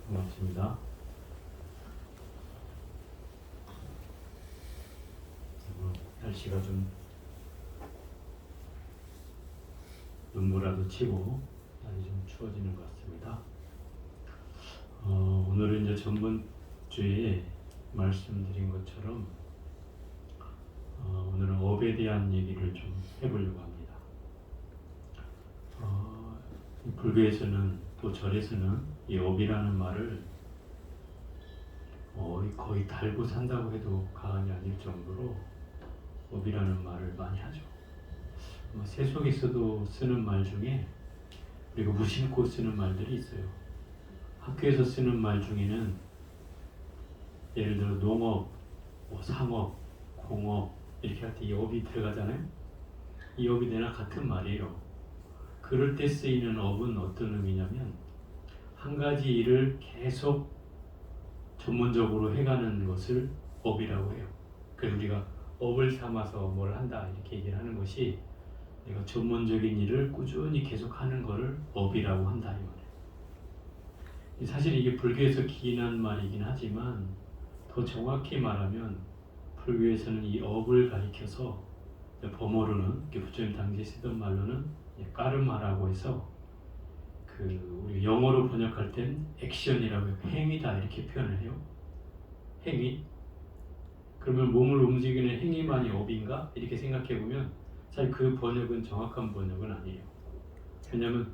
반갑습니다. 날씨가 좀 눈보라도 치고 날이 좀 추워지는 것 같습니다. 오늘은 이제 전번 주에 말씀드린 것처럼 오늘은 업에 대한 얘기를 좀 해보려고 합니다. 불교에서는 또 절에서는 이 업이라는 말을 거의 달고 산다고 해도 과언이 아닐 정도로 업이라는 말을 많이 하죠. 세속에서도 쓰는 말 중에 우리가 무심코 쓰는 말들이 있어요. 학교에서 쓰는 말 중에는 예를 들어 농업, 상업, 공업 이렇게 할 때 이 업이 들어가잖아요. 이 업이 내나 같은 말이에요. 그럴 때 쓰이는 업은 어떤 의미냐면 한 가지 일을 계속 전문적으로 해가는 것을 업이라고 해요. 그래서 우리가 업을 삼아서 뭘 한다 이렇게 얘기를 하는 것이 내가 전문적인 일을 꾸준히 계속하는 것을 업이라고 한다 이 말이에요. 사실 이게 불교에서 기인한 말이긴 하지만 더 정확히 말하면 불교에서는 이 업을 가리켜서 범어로는 부처님 당시에 쓰던 말로는 까르마라고 해서 우리 영어로 번역할 땐 액션이라고 해요. 행위다 이렇게 표현을 해요. 행위. 그러면 몸을 움직이는 행위만이 업인가? 이렇게 생각해 보면 사실 그 번역은 정확한 번역은 아니에요. 왜냐하면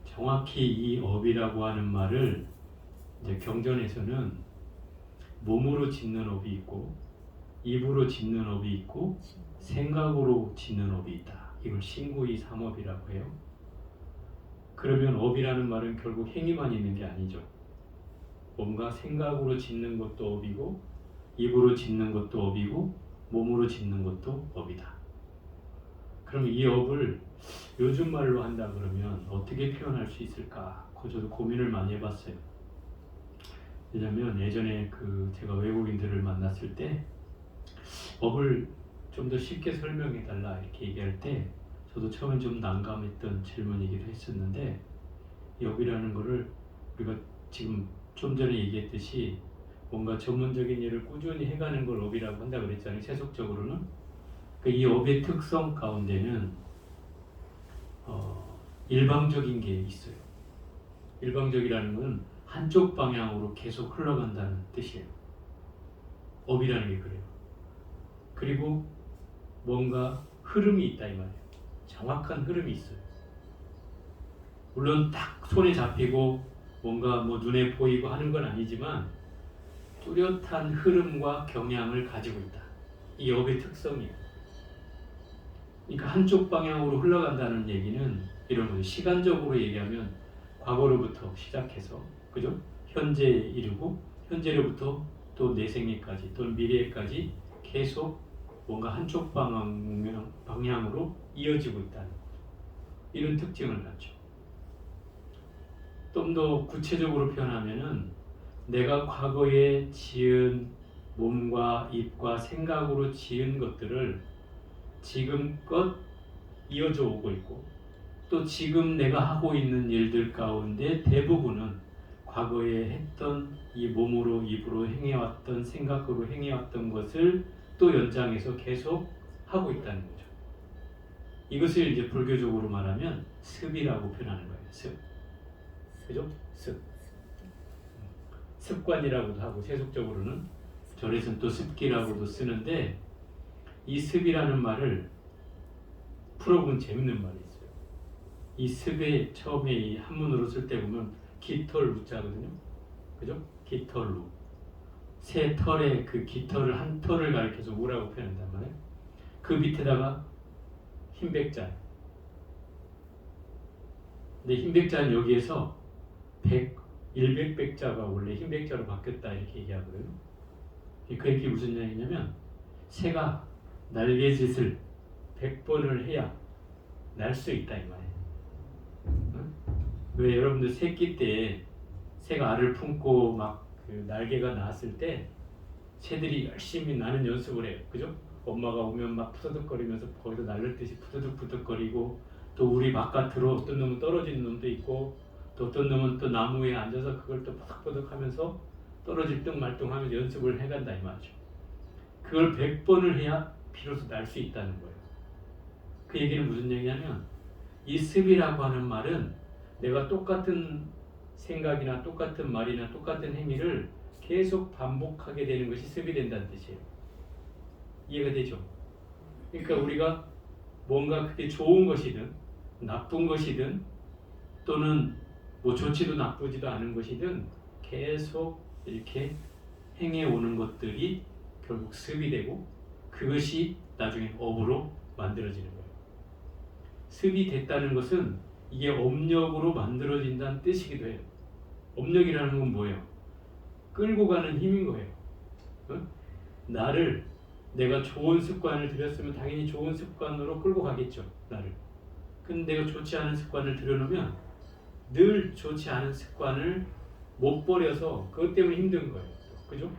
정확히 이 업이라고 하는 말을 이제 경전에서는 몸으로 짓는 업이 있고 입으로 짓는 업이 있고 생각으로 짓는 업이 있다. 이걸 신구이 삼업이라고 해요. 그러면 업이라는 말은 결국 행위만 있는 게 아니죠. 뭔가 생각으로 짓는 것도 업이고 입으로 짓는 것도 업이고 몸으로 짓는 것도 업이다. 그럼 이 업을 요즘 말로 한다 그러면 어떻게 표현할 수 있을까? 저도 고민을 많이 해봤어요. 왜냐면 예전에 제가 외국인들을 만났을 때 업을 좀 더 쉽게 설명해 달라 이렇게 얘기할 때 저도 처음엔 좀 난감했던 질문이기도 했었는데 이 업이라는 거를 우리가 지금 좀 전에 얘기했듯이 뭔가 전문적인 일을 꾸준히 해가는 걸 업이라고 한다고 그랬잖아요. 세속적으로는. 이 업의 특성 가운데는 일방적인 게 있어요. 일방적이라는 건 한쪽 방향으로 계속 흘러간다는 뜻이에요. 업이라는 게 그래요. 그리고 뭔가 흐름이 있다 이 말이에요. 정확한 흐름이 있어요. 물론 딱 손에 잡히고 뭔가 눈에 보이고 하는 건 아니지만 뚜렷한 흐름과 경향을 가지고 있다. 이 업의 특성이에요. 그러니까 한쪽 방향으로 흘러간다는 얘기는 이런 거죠. 시간적으로 얘기하면 과거로부터 시작해서 그죠? 현재에 이르고 현재로부터 또 내생에까지 또는 미래에까지 계속 뭔가 한쪽 방향으로 이어지고 있다는 거죠. 이런 특징을 갖죠. 좀 더 구체적으로 표현하면은 내가 과거에 지은 몸과 입과 생각으로 지은 것들을 지금껏 이어져 오고 있고 또 지금 내가 하고 있는 일들 가운데 대부분은 과거에 했던 이 몸으로 입으로 행해왔던 생각으로 행해왔던 것을 또 연장해서 계속 하고 있다는 거죠. 이것을 이제 불교적으로 말하면 습이라고 표현하는 거예요. 습. 그죠? 습. 습관이라고도 하고 세속적으로는 절에서는 또 습기라고도 쓰는데 이 습이라는 말을 풀어보면 재밌는 말이 있어요. 이 습의 처음에 이 한문으로 쓸 때 보면 깃털 루자거든요. 그죠? 깃털루. 새 털의 그 깃털을 한 털을 가리켜서 우라고 표현한단 말이에요. 그 밑에다가 흰백자. 근데 흰백자는 여기에서 100백자가 원래 흰백자로 바뀌었다 이렇게 얘기하거든요. 그 얘기 무슨 얘기냐면 새가 날개짓을 100번을 해야 날 수 있다 이 말이에요. 응? 왜 여러분들 새끼 때 새가 알을 품고 막 날개가 나왔을 때 새들이 열심히 나는 연습을 해요. 그죠? 엄마가 오면 막 푸드득거리면서 거기서 날릴 듯이 푸드득거리고 또 우리 바깥으로 어떤 놈은 떨어지는 놈도 있고 또 또 어떤 놈은 또 나무 위에 앉아서 그걸 또 버덕버덕 하면서 떨어질 듯 말듯 하면서 연습을 해간다 이 말이죠. 그걸 100번을 해야 비로소 날 수 있다는 거예요. 그 얘기는 무슨 얘기냐면 이 습이라고 하는 말은 내가 똑같은 생각이나 똑같은 말이나 똑같은 행위를 계속 반복하게 되는 것이 습이 된다는 뜻이에요. 이해가 되죠? 그러니까 우리가 뭔가 그게 좋은 것이든 나쁜 것이든 또는 뭐 좋지도 나쁘지도 않은 것이든 계속 이렇게 행해오는 것들이 결국 습이 되고 그것이 나중에 업으로 만들어지는 거예요. 습이 됐다는 것은 이게 업력으로 만들어진다는 뜻이기도 해요. 업력이라는 건 뭐예요? 끌고 가는 힘인 거예요. 어? 나를 내가 좋은 습관을 들였으면 당연히 좋은 습관으로 끌고 가겠죠. 나를. 근데 내가 좋지 않은 습관을 들여놓으면 늘 좋지 않은 습관을 못 버려서 그것 때문에 힘든 거예요. 그죠?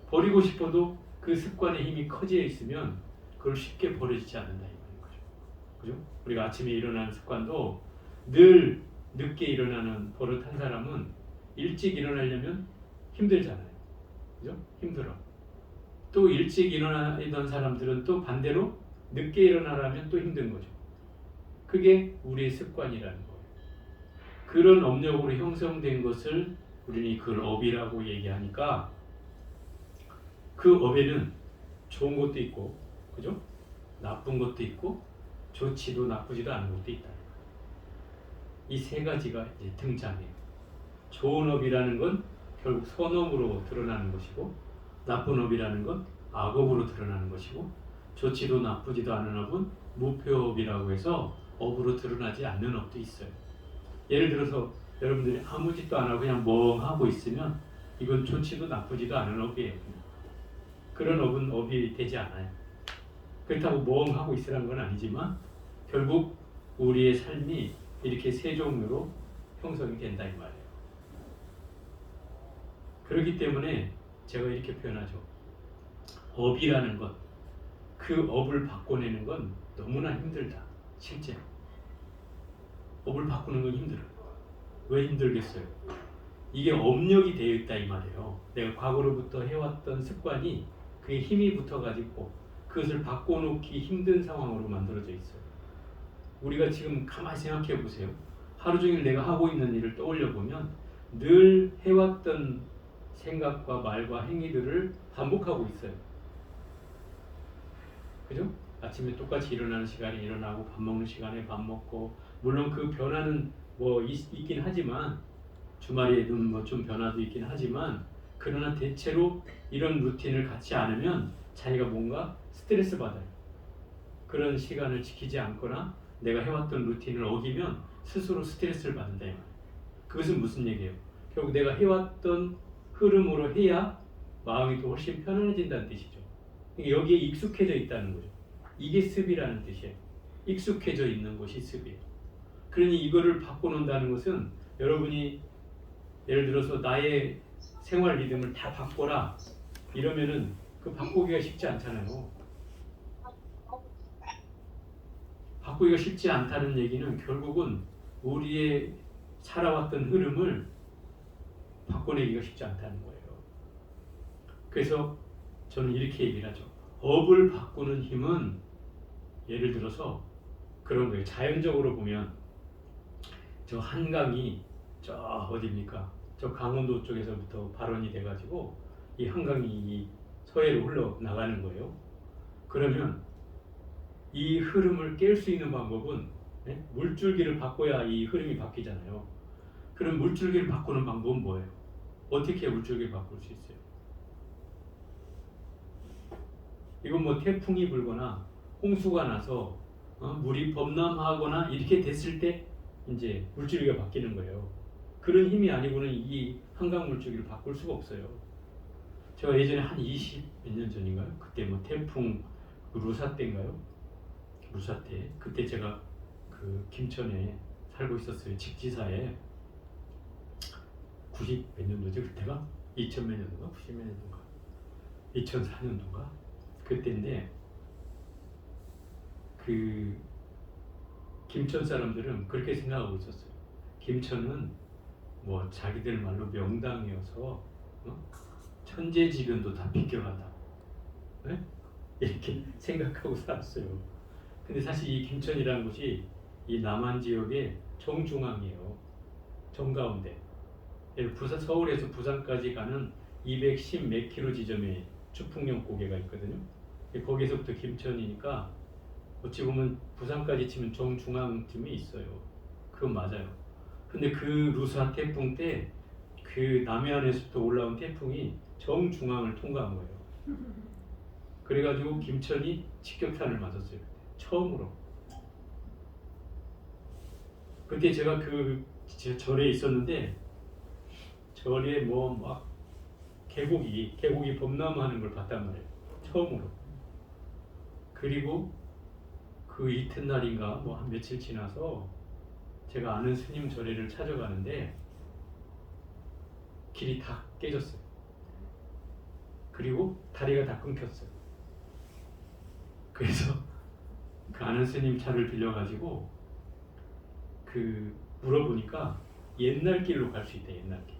버리고 싶어도 그 습관의 힘이 커져 있으면 그걸 쉽게 버려지지 않는다 이 말인 거죠. 그죠? 우리가 아침에 일어나는 습관도 늘 늦게 일어나는 버릇한 사람은 일찍 일어나려면 힘들잖아요. 그죠? 힘들어. 또 일찍 일어나던 사람들은 또 반대로 늦게 일어나려면 또 힘든 거죠. 그게 우리의 습관이라는 거예요. 그런 업력으로 형성된 것을 우리는 그걸 업이라고 얘기하니까 그 업에는 좋은 것도 있고, 그죠? 나쁜 것도 있고, 좋지도 나쁘지도 않은 것도 있다. 이 세 가지가 이제 등장해요. 좋은 업이라는 건 결국 선업으로 드러나는 것이고, 나쁜 업이라는 건 악업으로 드러나는 것이고, 좋지도 나쁘지도 않은 업은 무표업이라고 해서 업으로 드러나지 않는 업도 있어요. 예를 들어서 여러분들이 아무 짓도 안 하고 그냥 멍하고 있으면 이건 좋지도 나쁘지도 않은 업이에요. 그런 업은 업이 되지 않아요. 그렇다고 멍하고 있으라는 건 아니지만 결국 우리의 삶이 이렇게 세 종류로 형성이 된다 이 말이에요. 그렇기 때문에 제가 이렇게 표현하죠. 업이라는 것, 그 업을 바꿔내는 건 너무나 힘들다. 실제 업을 바꾸는 건 힘들어요. 왜 힘들겠어요? 이게 업력이 되어 있다 이 말이에요. 내가 과거로부터 해왔던 습관이 그게 힘이 붙어가지고 그것을 바꿔놓기 힘든 상황으로 만들어져 있어요. 우리가 지금 가만히 생각해 보세요. 하루 종일 내가 하고 있는 일을 떠올려 보면 늘 해왔던 생각과 말과 행위들을 반복하고 있어요. 그죠? 아침에 똑같이 일어나는 시간에 일어나고 밥 먹는 시간에 밥 먹고 물론 그 변화는 뭐 있긴 하지만 주말에는 뭐 좀 변화도 있긴 하지만 그러나 대체로 이런 루틴을 갖지 않으면 자기가 뭔가 스트레스 받아요. 그런 시간을 지키지 않거나 내가 해왔던 루틴을 어기면 스스로 스트레스를 받는다 이 말이에요. 그것은 무슨 얘기예요? 결국 내가 해왔던 흐름으로 해야 마음이 더 훨씬 편안해진다는 뜻이죠. 여기에 익숙해져 있다는 거죠. 이게 습이라는 뜻이에요. 익숙해져 있는 것이 습이에요. 그러니 이거를 바꿔놓는다는 것은 여러분이 예를 들어서 나의 생활 리듬을 다 바꿔라 이러면은 그 바꾸기가 쉽지 않잖아요. 바꾸기가 쉽지 않다는 얘기는 결국은 우리의 살아왔던 흐름을 바꿔내기가 쉽지 않다는 거예요. 그래서 저는 이렇게 얘기를 하죠. 업을 바꾸는 힘은 예를 들어서 그런 거예요. 자연적으로 보면 저 한강이 저 어디입니까? 저 강원도 쪽에서부터 발원이 돼가지고 이 한강이 이 서해로 흘러나가는 거예요. 그러면 이 흐름을 깰 수 있는 방법은 물줄기를 바꿔야 이 흐름이 바뀌잖아요. 그럼 물줄기를 바꾸는 방법은 뭐예요? 어떻게 물줄기를 바꿀 수 있어요? 이건 뭐 태풍이 불거나 홍수가 나서 물이 범람하거나 이렇게 됐을 때 이제 물줄기가 바뀌는 거예요. 그런 힘이 아니고는 이 한강 물줄기를 바꿀 수가 없어요. 제가 예전에 한 20 몇 년 전인가요? 그때 뭐 태풍 루사 때인가요? 루사 때 그때 제가 그 김천에 살고 있었어요. 직지사에 90 몇 년도지 그때가? 2000 몇 년도인가? 90 몇 년도인가? 2004년도인가? 그때인데 그 김천 사람들은 그렇게 생각하고 있었어요. 김천은 뭐 자기들 말로 명당이어서 천재지변도 다 비껴간다. 네? 이렇게 생각하고 살았어요. 근데 사실 이 김천이라는 곳이 이 남한 지역의 정중앙이에요. 정가운데. 서울에서 부산까지 가는 210 몇 킬로 지점에 주풍령 고개가 있거든요. 거기서부터 김천이니까 어찌 보면 부산까지 치면 정중앙쯤에 있어요. 그건 맞아요. 근데 그 루사 태풍 때 그 남해안에서부터 올라온 태풍이 정중앙을 통과한 거예요. 그래가지고 김천이 직격탄을 맞았어요. 처음으로. 그때 제가 그 절에 있었는데 절에 뭐 막 계곡이 범람하는 걸 봤단 말이에요. 처음으로. 그리고 그 이튿날인가 뭐 한 며칠 지나서 제가 아는 스님 절에를 찾아가는데 길이 다 깨졌어요. 그리고 다리가 다 끊겼어요. 그래서 그 아는 스님 차를 빌려가지고 그 물어보니까 옛날 길로 갈 수 있대. 옛날 길.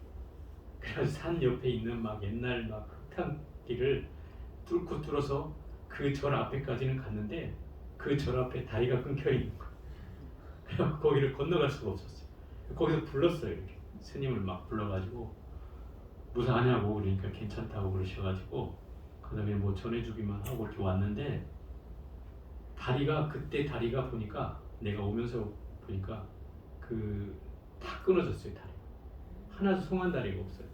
그래서 산 옆에 있는 막 옛날 막 흙탕길을 뚫어서 그 절 앞에까지는 갔는데 그 절 앞에 다리가 끊겨 있는 거예요. 그래서 거기를 건너갈 수가 없었어요. 거기서 불렀어요. 이렇게 스님을 막 불러가지고 무사하냐고 그러니까 괜찮다고 그러셔가지고 그 다음에 뭐 전해주기만 하고 이렇게 왔는데 그때 다리가 보니까 내가 오면서 보니까 다 끊어졌어요. 다리가 하나도 송한 다리가 없어요.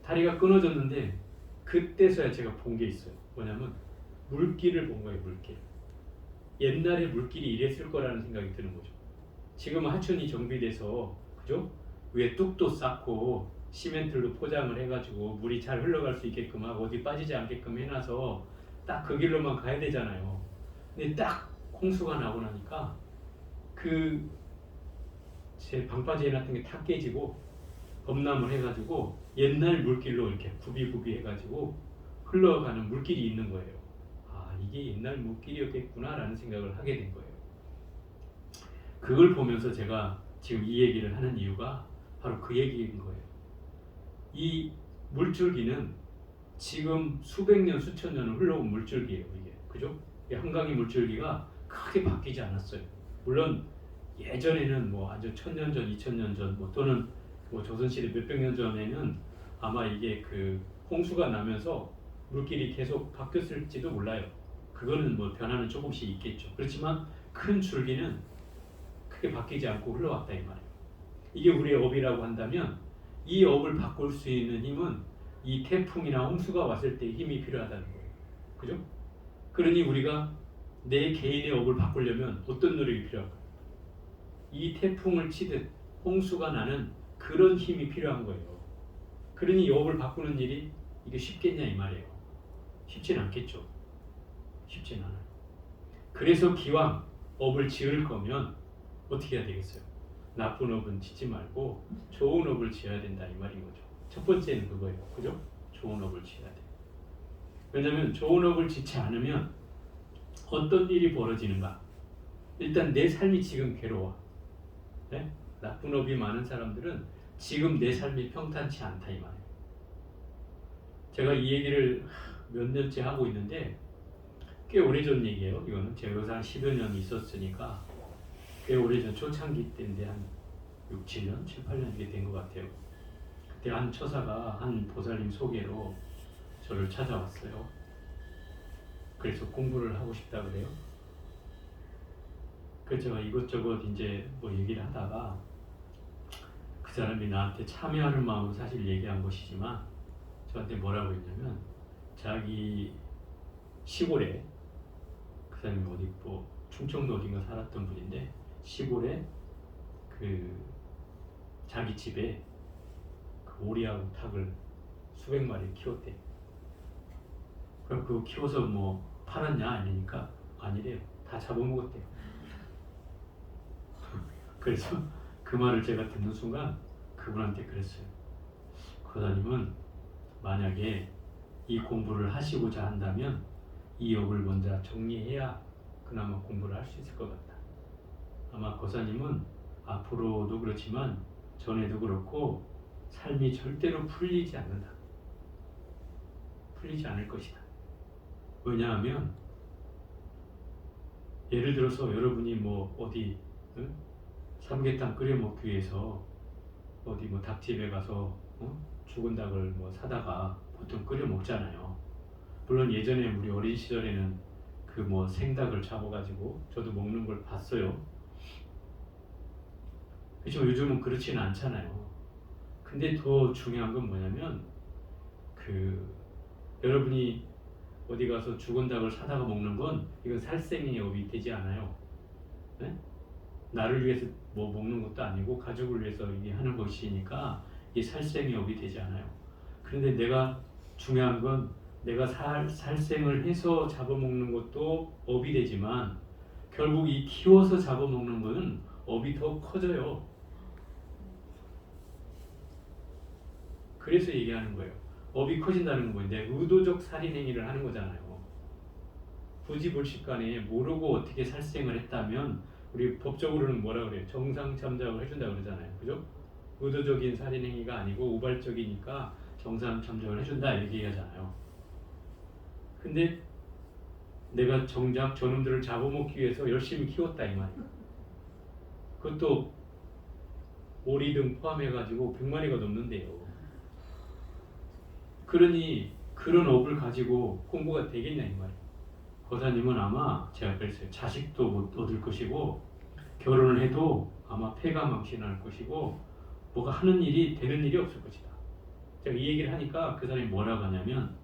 다리가 끊어졌는데 그때서야 제가 본 게 있어요. 뭐냐면 물길을 본 거예요. 물길. 옛날에 물길이 이랬을 거라는 생각이 드는 거죠. 지금 하천이 정비돼서 그죠? 위에 뚝도 쌓고 시멘트로 포장을 해가지고 물이 잘 흘러갈 수 있게끔 하고 어디 빠지지 않게끔 해놔서 딱 그 길로만 가야 되잖아요. 근데 딱 홍수가 나고 나니까 제 방파제 해놨던 게 다 깨지고 범람을 해가지고 옛날 물길로 이렇게 굽이 해가지고 흘러가는 물길이 있는 거예요. 아, 이게 옛날 물길이었겠구나 라는 생각을 하게 된 거예요. 그걸 보면서 제가 지금 이 얘기를 하는 이유가 바로 그 얘기인 거예요. 이 물줄기는 지금 수백 년, 수천 년을 흘러온 물줄기예요. 이게 그죠? 이 한강의 물줄기가 크게 바뀌지 않았어요. 물론 예전에는 뭐 아주 1000년 전, 2000년 전, 또는 조선시대 몇백 년 전에는 아마 이게 홍수가 나면서 물길이 계속 바뀌었을지도 몰라요. 그거는 변화는 조금씩 있겠죠. 그렇지만 큰 줄기는 크게 바뀌지 않고 흘러왔다 이 말이에요. 이게 우리의 업이라고 한다면 이 업을 바꿀 수 있는 힘은 이 태풍이나 홍수가 왔을 때 힘이 필요하다는 거예요. 그죠? 그러니 우리가 내 개인의 업을 바꾸려면 어떤 노력이 필요할까요? 이 태풍을 치듯 홍수가 나는 그런 힘이 필요한 거예요. 그러니 이 업을 바꾸는 일이 이게 쉽겠냐 이 말이에요. 쉽진 않겠죠. 쉽진 않아요. 그래서 기왕 업을 지을 거면 어떻게 해야 되겠어요? 나쁜 업은 짓지 말고 좋은 업을 지어야 된다 이 말인 거죠. 첫 번째는 그거예요. 그죠? 좋은 업을 지어야 돼요. 왜냐하면 좋은 업을 짓지 않으면 어떤 일이 벌어지는가? 일단 내 삶이 지금 괴로워. 네? 나쁜 업이 많은 사람들은 지금 내 삶이 평탄치 않다 이 말이에요. 제가 이 얘기를 몇 년째 하고 있는데 꽤 오래전 얘기예요. 이거는 제가 여기서 한 10여 년 있었으니까 꽤 오래전 초창기 때인데 한 6, 7년, 7, 8년 이렇게 된 것 같아요. 그때 한 처사가 한 보살님 소개로 저를 찾아왔어요. 그래서 공부를 하고 싶다 그래요. 그래서 제가 이것저것 이제 얘기를 하다가 그 사람이 나한테 참여하는 마음은 사실 얘기한 것이지만 저한테 뭐라고 했냐면 자기 시골에 그 사람이 어디 충청도 어딘가 살았던 분인데 시골에 자기 집에 오리하고 닭을 수백 마리 키웠대. 그럼 그거 키워서 팔았냐 이러니까 아니래요. 다 잡아먹었대요. 그래서 그 말을 제가 듣는 순간 그분한테 그랬어요. 거사님은 만약에 이 공부를 하시고자 한다면 이 업을 먼저 정리해야 그나마 공부를 할 수 있을 것 같다. 아마 거사님은 앞으로도 그렇지만 전에도 그렇고 삶이 절대로 풀리지 않는다. 풀리지 않을 것이다. 왜냐하면 예를 들어서 여러분이 뭐 어디 삼계탕 끓여 먹기 위해서 어디 뭐 닭집에 가서 죽은 닭을 뭐 사다가 보통 끓여 먹잖아요. 물론 예전에 우리 어린 시절에는 그 뭐 생닭을 잡아가지고 저도 먹는 걸 봤어요. 그렇지만 요즘은 그렇지는 않잖아요. 근데 더 중요한 건 뭐냐면 그 여러분이 어디 가서 죽은 닭을 사다가 먹는 건 이건 살생의 업이 되지 않아요. 네? 나를 위해서 뭐 먹는 것도 아니고 가족을 위해서 이게 하는 것이니까 이게 살생의 업이 되지 않아요. 그런데 내가 중요한 건 내가 살생을 해서 잡아먹는 것도 업이 되지만 결국 이 키워서 잡아먹는 거는 업이 더 커져요. 그래서 얘기하는 거예요. 업이 커진다는 건 뭐예요? 의도적 살인행위를 하는 거잖아요. 부지불식간에 모르고 어떻게 살생을 했다면 우리 법적으로는 뭐라 그래요? 정상참작을 해준다 그러잖아요. 그죠? 의도적인 살인행위가 아니고 우발적이니까 정상참작을 해준다 이렇게 얘기하잖아요. 근데 내가 정작 저놈들을 잡아먹기 위해서 열심히 키웠다 이 말이에요. 그것도 오리 등 포함해가지고 100마리가 넘는데요. 그러니 그런 업을 가지고 공부가 되겠냐 이 말이에요. 거사님은 아마 제가 그랬어요. 자식도 못 얻을 것이고 결혼을 해도 아마 폐가 망신할 것이고 뭐가 하는 일이 되는 일이 없을 것이다. 제가 이 얘기를 하니까 그 사람이 뭐라고 하냐면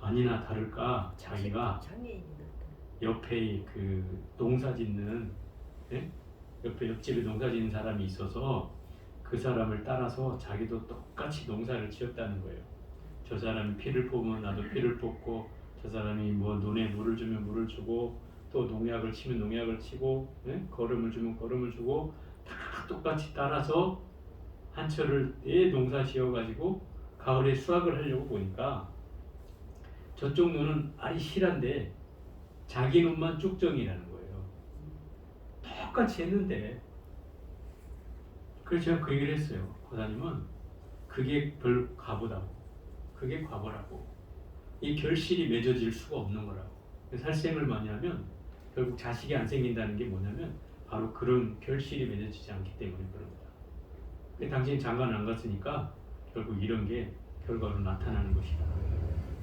아니나 다를까 자기가 옆에 그 농사 짓는 옆에 옆집에 농사 짓는 사람이 있어서 그 사람을 따라서 자기도 똑같이 농사를 지었다는 거예요. 저 사람이 피를 뽑으면 나도 피를 뽑고 저 사람이 뭐 논에 물을 주면 물을 주고 또 농약을 치면 농약을 치고 거름을 주면 거름을 주고 다 똑같이 따라서 한철을 농사 지어가지고 가을에 수확을 하려고 보니까 저쪽 논은 알이 실한데 자기 논만 쭉정이라는 거예요. 똑같이 했는데 그래서 제가 그 얘기를 했어요. 고사님은 그게 별 과보다고 그게 과보라고 이 결실이 맺어질 수가 없는 거라고. 살생을 많이 하면 결국 자식이 안 생긴다는 게 뭐냐면 바로 그런 결실이 맺어지지 않기 때문에 그런 거다. 근데 당신이 장가는 안 갔으니까 결국 이런 게 결과로 나타나는 것이다.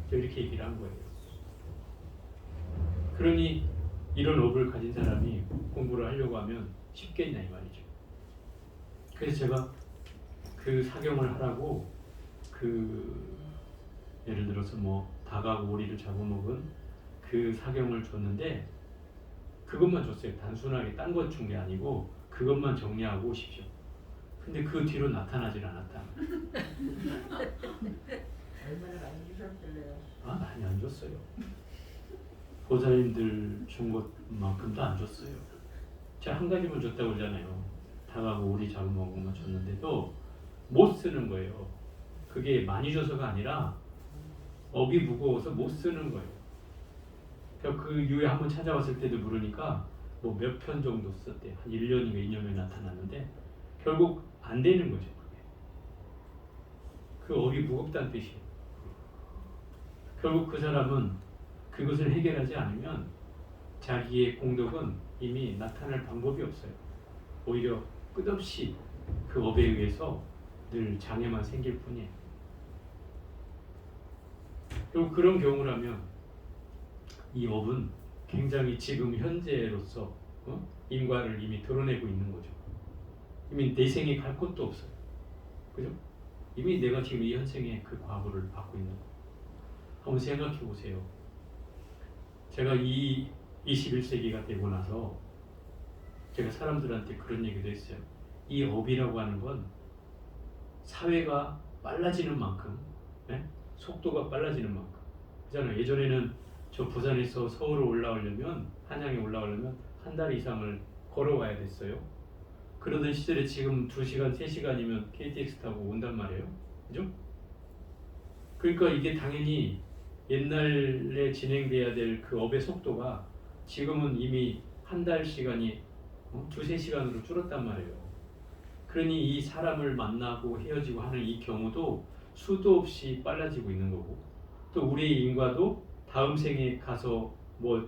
저 이렇게 얘기를 한 거예요. 그러니 이런 업을 가진 사람이 공부를 하려고 하면 쉽겠냐 이 말이죠. 그래서 제가 그 사경을 하라고 예를 들어서 뭐 닭하고 오리를 잡아먹은 그 사경을 줬는데 그것만 줬어요. 단순하게 딴 것 준 게 아니고 그것만 정리하고 오십시오. 근데 그 뒤로 나타나질 않았다. 얼마나 많이 주셨길래요? 많이 안 줬어요. 보살님들 준 것만큼도 안 줬어요. 제가 한 가지만 줬다고 그러잖아요. 닭하고 오리 잡아먹은 것만 줬는데도 못 쓰는 거예요. 그게 많이 줘서가 아니라 업이 무거워서 못 쓰는 거예요. 그 이후에 한번 찾아왔을 때도 물으니까 뭐 몇 편 정도 썼대. 한 1년인가 2년에 나타났는데 결국 안 되는 거죠. 그 업이 무겁다는 뜻이에요. 결국 그 사람은 그것을 해결하지 않으면 자기의 공덕은 이미 나타날 방법이 없어요. 오히려 끝없이 그 업에 의해서 늘 장애만 생길 뿐이에요. 그리고 그런 경우라면 이 업은 굉장히 지금 현재로서 인과를 이미 드러내고 있는 거죠. 이미 내 생에 갈 곳도 없어요. 그죠? 이미 내가 지금 이 현생에 그 과보를 받고 있는 거예요. 한번 생각해 보세요. 제가 이 21세기가 되고 나서 제가 사람들한테 그런 얘기도 했어요. 이 업이라고 하는 건 사회가 빨라지는 만큼 속도가 빨라지는 만큼 그잖아요. 예전에는 저 부산에서 서울로 올라오려면 한양에 올라오려면 한 달 이상을 걸어와야 됐어요. 그러던 시절에 지금 2시간, 3시간이면 KTX 타고 온단 말이에요. 그죠? 그러니까 이게 당연히 옛날에 진행돼야 될 그 업의 속도가 지금은 이미 한 달 시간이 두세 시간으로 줄었단 말이에요. 그러니 이 사람을 만나고 헤어지고 하는 이 경우도 수도 없이 빨라지고 있는 거고, 또 우리의 인과도 다음 생에 가서 뭐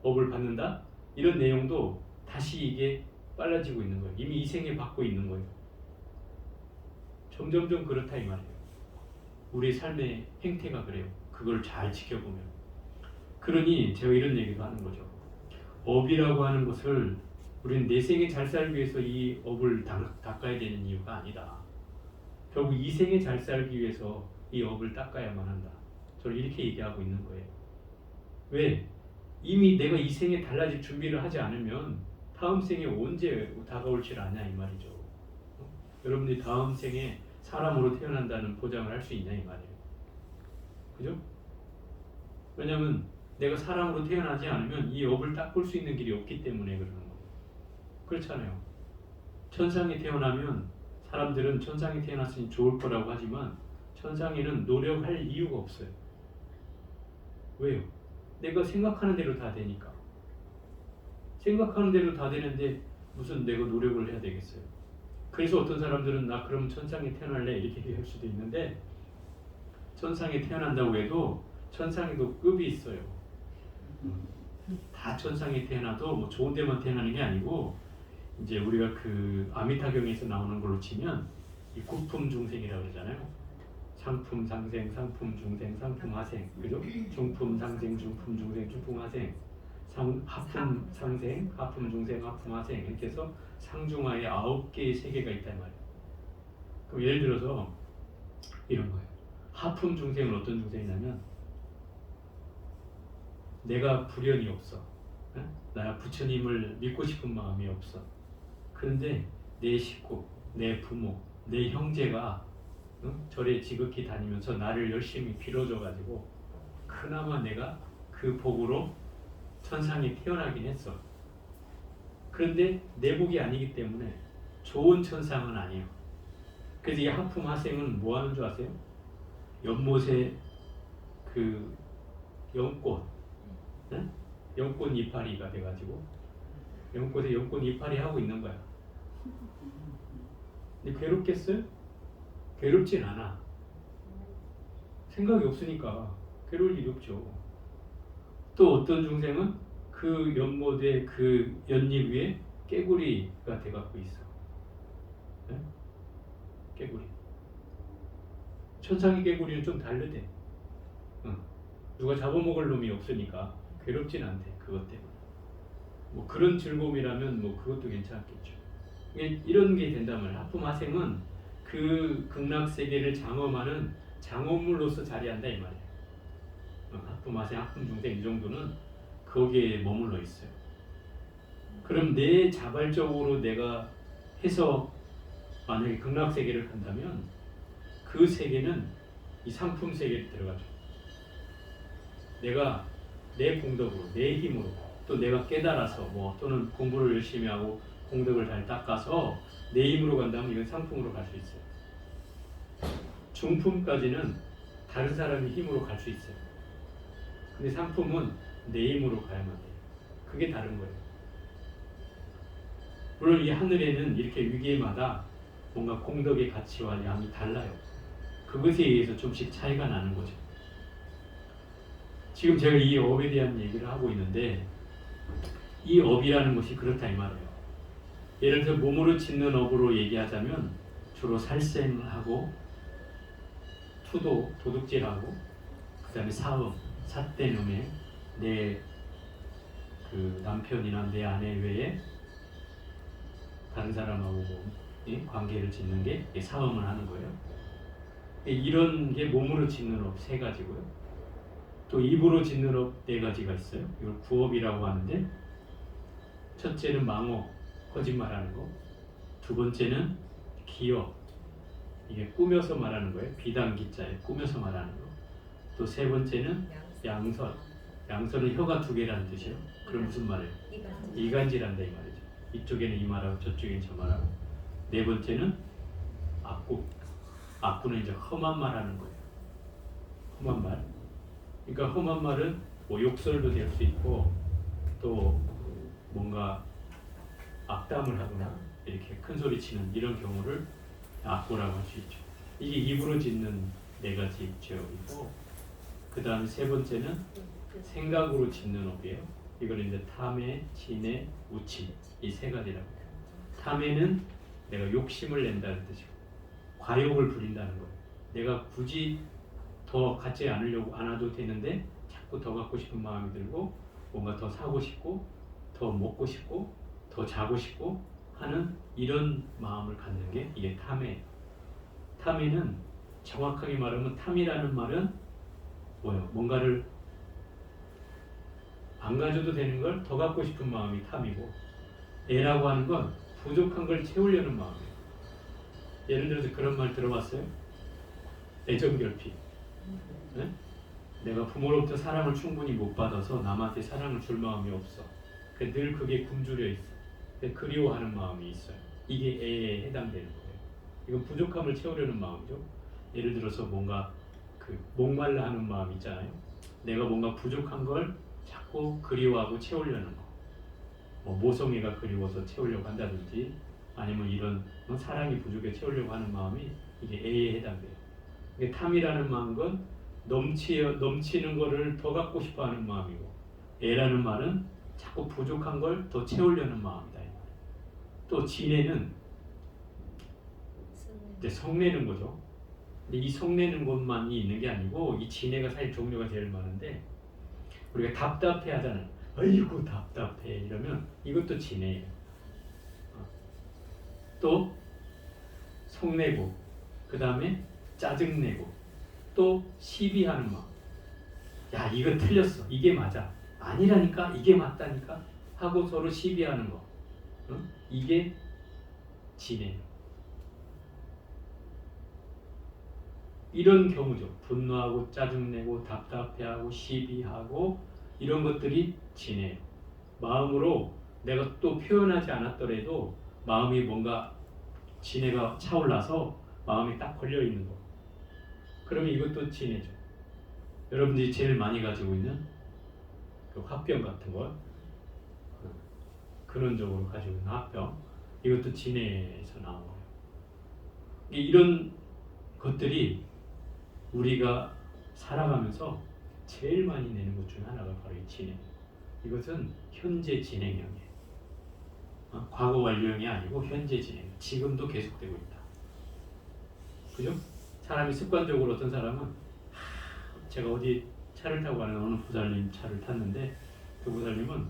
업을 받는다? 이런 내용도 다시 이게 빨라지고 있는 거예요. 이미 이 생에 받고 있는 거예요. 점점점 그렇다 이 말이에요. 우리 삶의 행태가 그래요. 그걸 잘 지켜보면. 그러니 제가 이런 얘기도 하는 거죠. 업이라고 하는 것을 우리는 내 생에 잘 살기 위해서 이 업을 닦아야 되는 이유가 아니다. 결국 이 생에 잘 살기 위해서 이 업을 닦아야만 한다. 저는 이렇게 얘기하고 있는 거예요. 왜? 이미 내가 이 생에 달라질 준비를 하지 않으면 다음 생에 언제 다가올지 아냐 이 말이죠. 여러분들이 다음 생에 사람으로 태어난다는 보장을 할 수 있냐 이 말이에요. 그죠? 왜냐하면 내가 사람으로 태어나지 않으면 이 업을 닦을 수 있는 길이 없기 때문에 그러는 거예요. 그렇잖아요. 천상에 태어나면 사람들은 천상에 태어났으니 좋을 거라고 하지만 천상에는 노력할 이유가 없어요. 왜요? 내가 생각하는 대로 다 되니까. 생각하는 대로 다 되는데 무슨 내가 노력을 해야 되겠어요. 그래서 어떤 사람들은 나 그럼 천상에 태어날래 이렇게 얘기할 수도 있는데, 천상에 태어난다고 해도 천상에도 급이 있어요. 다 천상에 태어나도 뭐 좋은 데만 태어나는 게 아니고, 이제 우리가 그 아미타경에서 나오는 걸로 치면 이 구품 중생이라고 그러잖아요. 상품 상생, 상품 중생, 상품 하생, 그죠? 중품 상생, 중품 중생, 중품 하생, 하품 상생, 하품 중생, 하품 하생, 이렇게 해서 상중하에 9개의 세계가 있단 말이에요. 그럼 예를 들어서 이런 거예요. 하품 중생은 어떤 중생이냐면, 내가 불연이 없어. 나 부처님을 믿고 싶은 마음이 없어. 그런데 내 식구, 내 부모, 내 형제가 절에 지극히 다니면서 나를 열심히 빌어줘가지고 그나마 내가 그 복으로 천상에 태어나긴 했어. 그런데 내 복이 아니기 때문에 좋은 천상은 아니에요. 그래서 이 하품 하생은 뭐 하는 줄 아세요? 연못에 그 연꽃, 연꽃 이파리가 돼가지고 연꽃에 연꽃 이파리 하고 있는 거야. 근데 괴롭겠어요? 괴롭진 않아. 생각이 없으니까 괴로울 일이 없죠. 또 어떤 중생은 그 연못의 그 연잎 위에 깨구리가 돼갖고 있어. 네? 깨구리. 천상의 깨구리는 좀 다르대. 누가 잡아먹을 놈이 없으니까 괴롭진 않대. 그것 때문에. 뭐 그런 즐거움이라면 뭐 그것도 괜찮겠죠. 이런 게 된다면 하품하생은 그 극락세계를 장엄하는 장엄물로서 자리한다 이 말이에요. 하품하생, 하품중생 이 정도는 거기에 머물러 있어요. 그럼 내 자발적으로 내가 해서 만약에 극락세계를 간다면 그 세계는 이 상품세계에 들어가죠. 내가 내 공덕으로, 내 힘으로, 또 내가 깨달아서 뭐 또는 공부를 열심히 하고 공덕을 잘 닦아서 내 힘으로 간다면 이건 상품으로 갈 수 있어요. 중품까지는 다른 사람의 힘으로 갈 수 있어요. 근데 상품은 내 힘으로 가야만 돼요. 그게 다른 거예요. 물론 이 하늘에는 이렇게 위기마다 뭔가 공덕의 가치와 양이 달라요. 그것에 의해서 좀씩 차이가 나는 거죠. 지금 제가 이 업에 대한 얘기를 하고 있는데, 이 업이라는 것이 그렇다 이 말이에요. 예를 들어 몸으로 짓는 업으로 얘기하자면 주로 살생하고 투도, 도둑질하고, 그 다음에 사음, 삿대음에 내 그 남편이나 내 아내 외에 다른 사람하고 뭐, 관계를 짓는 게 사음을 하는 거예요. 이런 게 몸으로 짓는 업 3가지고요. 또 입으로 짓는 업 4가지가 있어요. 이걸 구업이라고 하는데, 첫째는 망업, 거짓말하는 거. 두 번째는 기업, 이게 꾸며서 말하는 거예요. 비단기자에 꾸며서 말하는 거. 또 세 번째는 양설. 양설은 혀가 2개라는 뜻이에요. 그럼 무슨 말이에요? 이간질한다 이 말이죠. 이쪽에는 이 말하고 저쪽에는 저 말하고. 네 번째는 악구. 악구는 이제 험한 말하는 거예요. 험한 말. 그러니까 험한 말은 뭐 욕설도 될 수 있고, 또 뭔가 악담을 하거나 이렇게 큰 소리 치는 이런 경우를 악고라고 할 수 있죠. 이게 입으로 짓는 네 가지 죄업이고, 그 다음에 세 번째는 생각으로 짓는 업이에요. 이걸 이제 탐해, 진해, 우치 이 세 가지라고 해요. 탐해는 내가 욕심을 낸다는 뜻이고, 과욕을 부린다는 거예요. 내가 굳이 더 갖지 않아도 되는데 자꾸 더 갖고 싶은 마음이 들고, 뭔가 더 사고 싶고, 더 먹고 싶고, 더 자고 싶고 하는 이런 마음을 갖는 게 이게 탐해. 탐해는 정확하게 말하면, 탐이라는 말은 뭐예요? 뭔가를 안 가져도 되는 걸 더 갖고 싶은 마음이 탐이고, 애라고 하는 건 부족한 걸 채우려는 마음이에요. 예를 들어서 그런 말 들어봤어요? 애정결핍. 네? 내가 부모로부터 사랑을 충분히 못 받아서 남한테 사랑을 줄 마음이 없어. 늘 그게 굶주려 있어. 그리워하는 마음이 있어요. 이게 애에 해당되는 거예요. 이건 부족함을 채우려는 마음이죠. 예를 들어서 뭔가 목말라 하는 마음 있잖아요. 내가 뭔가 부족한 걸 자꾸 그리워하고 채우려는 거. 뭐 모성애가 그리워서 채우려고 한다든지, 아니면 이런 사랑이 부족해 채우려고 하는 마음이 이게 애에 해당돼요. 이게 탐이라는 마음은 넘치는 거를 더 갖고 싶어하는 마음이고, 애라는 말은 자꾸 부족한 걸 더 채우려는 마음이다. 또 진해는 이제 성내는 거죠. 근데 이 성내는 것만이 있는 게 아니고, 이 진해가 사실 종류가 제일 많은데, 우리가 답답해 하잖아요. 아이고 답답해 이러면 이것도 진해예요. 또 성내고, 그 다음에 짜증내고, 또 시비하는 마음. 야 이거 틀렸어, 이게 맞아, 아니라니까, 이게 맞다니까 하고 서로 시비하는 거. 이게 진해요. 이런 경우죠. 분노하고 짜증내고 답답해하고 시비하고 이런 것들이 진해요. 마음으로 내가 또 표현하지 않았더라도 마음이 뭔가 진해가 차올라서 마음이 딱 걸려있는 거. 그러면 이것도 진해죠. 여러분들이 제일 많이 가지고 있는 그 화병 같은 거, 근원적으로 가지고 있는 화병, 이것도 진해에서 나온 거예요. 이런 것들이 우리가 살아가면서 제일 많이 내는 것 중 하나가 바로 이 진행. 이것은 현재 진행형이에요. 과거 완료형이 아니고 현재 진행. 지금도 계속되고 있다. 그죠? 사람이 습관적으로, 어떤 사람은 제가 어디 차를 타고 가는 어느 보살님 차를 탔는데, 그 보살님은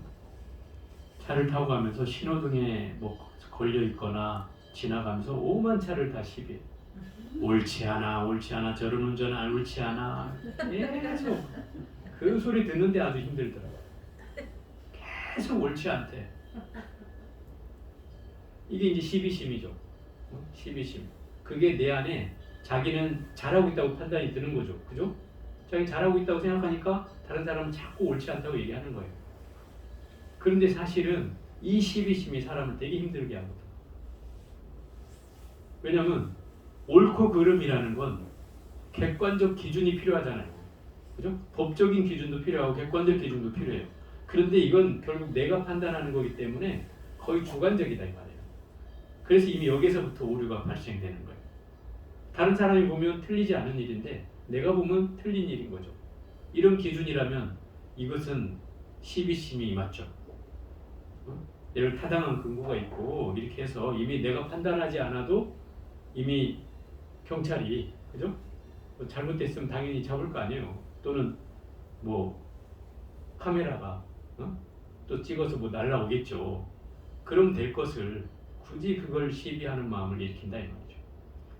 차를 타고 가면서 신호등에 뭐 걸려 있거나 지나가면서 오만 차를 다 시비해. 옳지 않아, 옳지 않아, 저런 운전은 옳지 않아. 계속 그 소리 듣는데 아주 힘들더라고요. 계속 옳지 않대. 이게 이제 시비심이죠. 시비심. 그게 내 안에 자기는 잘하고 있다고 판단이 드는 거죠. 그죠? 자기 잘하고 있다고 생각하니까 다른 사람은 자꾸 옳지 않다고 얘기하는 거예요. 그런데 사실은 이 시비심이 사람을 되게 힘들게 하거든. 왜냐면 옳고 그름이라는 건 객관적 기준이 필요하잖아요. 그죠? 법적인 기준도 필요하고 객관적 기준도 필요해요. 그런데 이건 결국 내가 판단하는 거기 때문에 거의 주관적이다 이 말이에요. 그래서 이미 여기서부터 오류가 발생되는 거예요. 다른 사람이 보면 틀리지 않은 일인데 내가 보면 틀린 일인 거죠. 이런 기준이라면 이것은 시비심이 맞죠. 예를 타당한 근거가 있고 이렇게 해서 이미 내가 판단하지 않아도 이미 경찰이, 그죠? 뭐 잘못됐으면 당연히 잡을 거 아니에요. 또는 뭐 카메라가 또 찍어서 뭐 날라오겠죠. 그럼 될 것을 굳이 그걸 시비하는 마음을 일으킨다 이 말이죠.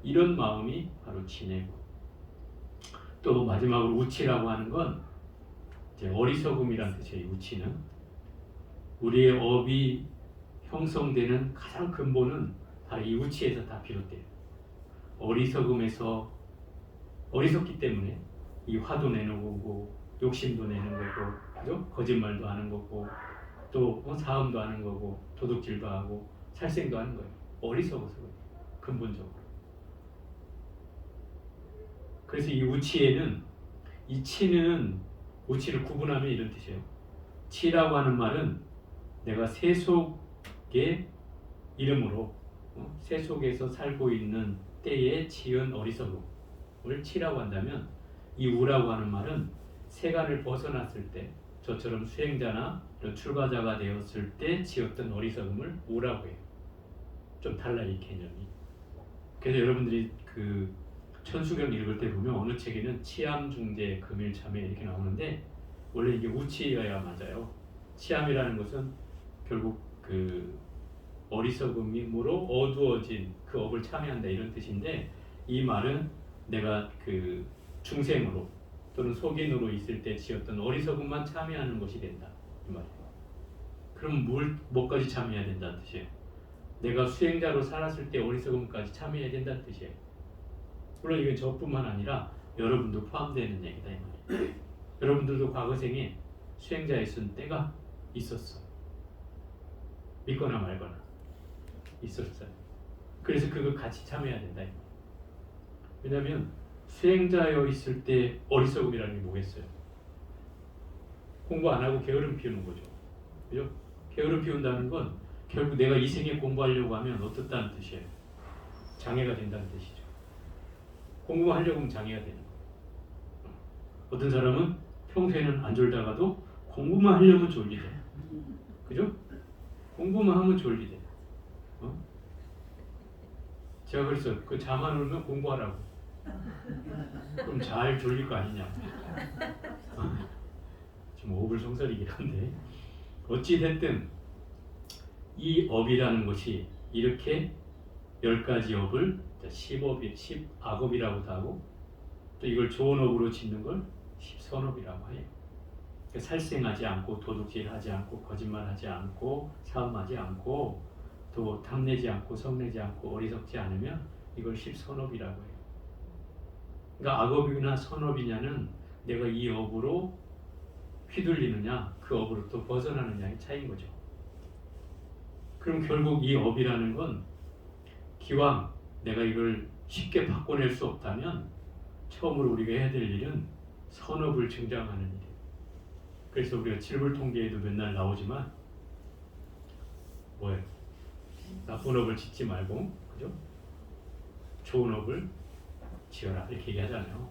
이런 마음이 바로 진해고, 또 마지막으로 우치라고 하는 건 이제 어리석음이라는 뜻이에요. 우치는 우리의 업이 형성되는 가장 근본은 바로 이 우치에서 다 비롯돼요. 어리석음에서, 어리석기 때문에 이 화도 내는 거고 욕심도 내는 거고, 그죠? 거짓말도 하는 거고, 또 사음도 하는 거고, 도둑질도 하고 살생도 하는 거예요. 어리석어서 그래요. 근본적으로. 그래서 이 우치에는, 이 치는, 우치를 구분하면 이런 뜻이에요. 치라고 하는 말은 내가 세속에 이름으로 새 속에서 살고 있는 때에 지은 어리석음을 치라고 한다면 이 우라고 하는 말은 세간을 벗어났을 때 저처럼 수행자나 이런 출가자가 되었을 때 지었던 어리석음을 우라고 해요. 좀 달라 이 개념이. 그래서 여러분들이 그 천수경 읽을 때 보면 어느 책에는 치암, 중재, 금일, 참회 이렇게 나오는데 원래 이게 우치여야 맞아요. 치암이라는 것은 결국 그 어리석음으로 어두워진 그 업을 참여한다 이런 뜻인데 이 말은 내가 그 중생으로 또는 속인으로 있을 때 지었던 어리석음만 참여하는 것이 된다 이 말이에요. 그럼 뭐까지 참여해야 된다는 뜻이에요? 내가 수행자로 살았을 때 어리석음까지 참여해야 된다는 뜻이에요. 물론 이건 저뿐만 아니라 여러분도 포함되는 얘기다 이 말이에요. 여러분들도 과거생에 수행자였을 때가 있었어. 믿거나 말거나 있었어요. 그래서 그거 같이 참여해야 된다 이 말이에요. 왜냐하면 수행자여 있을 때 어리석음이라는 게 뭐겠어요? 공부 안 하고 게으름 피우는 거죠. 그죠? 게으름 피운다는 건 결국 내가 이 생에 공부하려고 하면 어떻다는 뜻이에요? 장애가 된다는 뜻이죠. 공부만 하려고 하면 장애가 되는 거예요. 어떤 사람은 평소에는 안 졸다가도 공부만 하려면 졸리대. 그죠? 공부만 하면 졸리대. 제가 그래서 그 잠 안 오면 공부하라고. 그럼 잘 졸릴 거 아니냐. 지금 오불성설이긴 한데 어찌 됐든 이 업이라는 것이 이렇게 10가지 업을 10악업이라고도 하고 또 이걸 좋은 업으로 짓는 걸 10선업이라고 해요. 그러니까 살생하지 않고 도둑질하지 않고 거짓말하지 않고 사음하지 않고 또 탐내지 않고 성내지 않고 어리석지 않으면 이걸 10선업이라고 해요. 그러니까 악업이나 선업이냐는 내가 이 업으로 휘둘리느냐 그 업으로부터 벗어나느냐의 차이인 거죠. 그럼 결국 이 업이라는 건 기왕 내가 이걸 쉽게 바꿔낼 수 없다면 처음으로 우리가 해야 될 일은 선업을 증장하는 일이에요. 그래서 우리가 칠불통계에도 맨날 나오지만 뭐예요? 나쁜 업을 짓지 말고 그죠? 좋은 업을 지어라 이렇게 얘기하잖아요.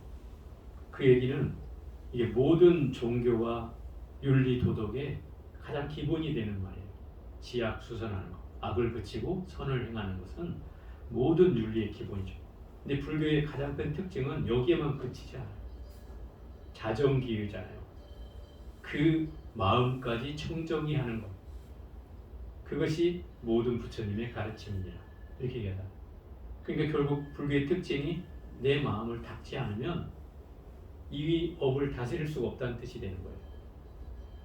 그 얘기는 이게 모든 종교와 윤리 도덕의 가장 기본이 되는 말이에요. 지악 수선하는 것, 악을 그치고 선을 행하는 것은 모든 윤리의 기본이죠. 근데 불교의 가장 큰 특징은 여기에만 그치지 않아요. 자정기의잖아요. 그 마음까지 청정히 하는 것. 그것이 모든 부처님의 가르침입니다. 이렇게 얘기하다. 그러니까 결국 불교의 특징이 내 마음을 닦지 않으면 이 업을 다스릴 수가 없다는 뜻이 되는 거예요.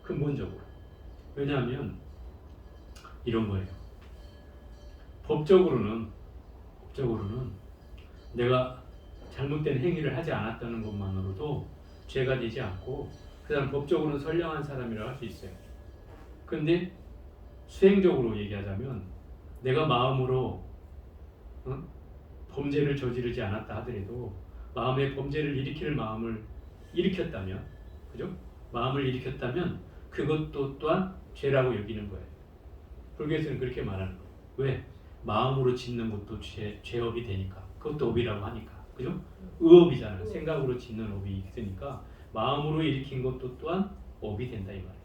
근본적으로. 왜냐하면 이런 거예요. 법적으로는 내가 잘못된 행위를 하지 않았다는 것만으로도 죄가 되지 않고 그 사람 법적으로는 선량한 사람이라고 할 수 있어요. 근데 수행적으로 얘기하자면 내가 마음으로 범죄를 저지르지 않았다 하더라도 마음에 범죄를 일으킬 마음을 일으켰다면 그죠? 마음을 일으켰다면 그것도 또한 죄라고 여기는 거예요. 불교에서는 그렇게 말하는 거예요. 왜? 마음으로 짓는 것도 죄업이 되니까. 그것도 업이라고 하니까. 그죠? 의업이잖아요. 생각으로 짓는 업이 있으니까 마음으로 일으킨 것도 또한 업이 된다 이 말이에요.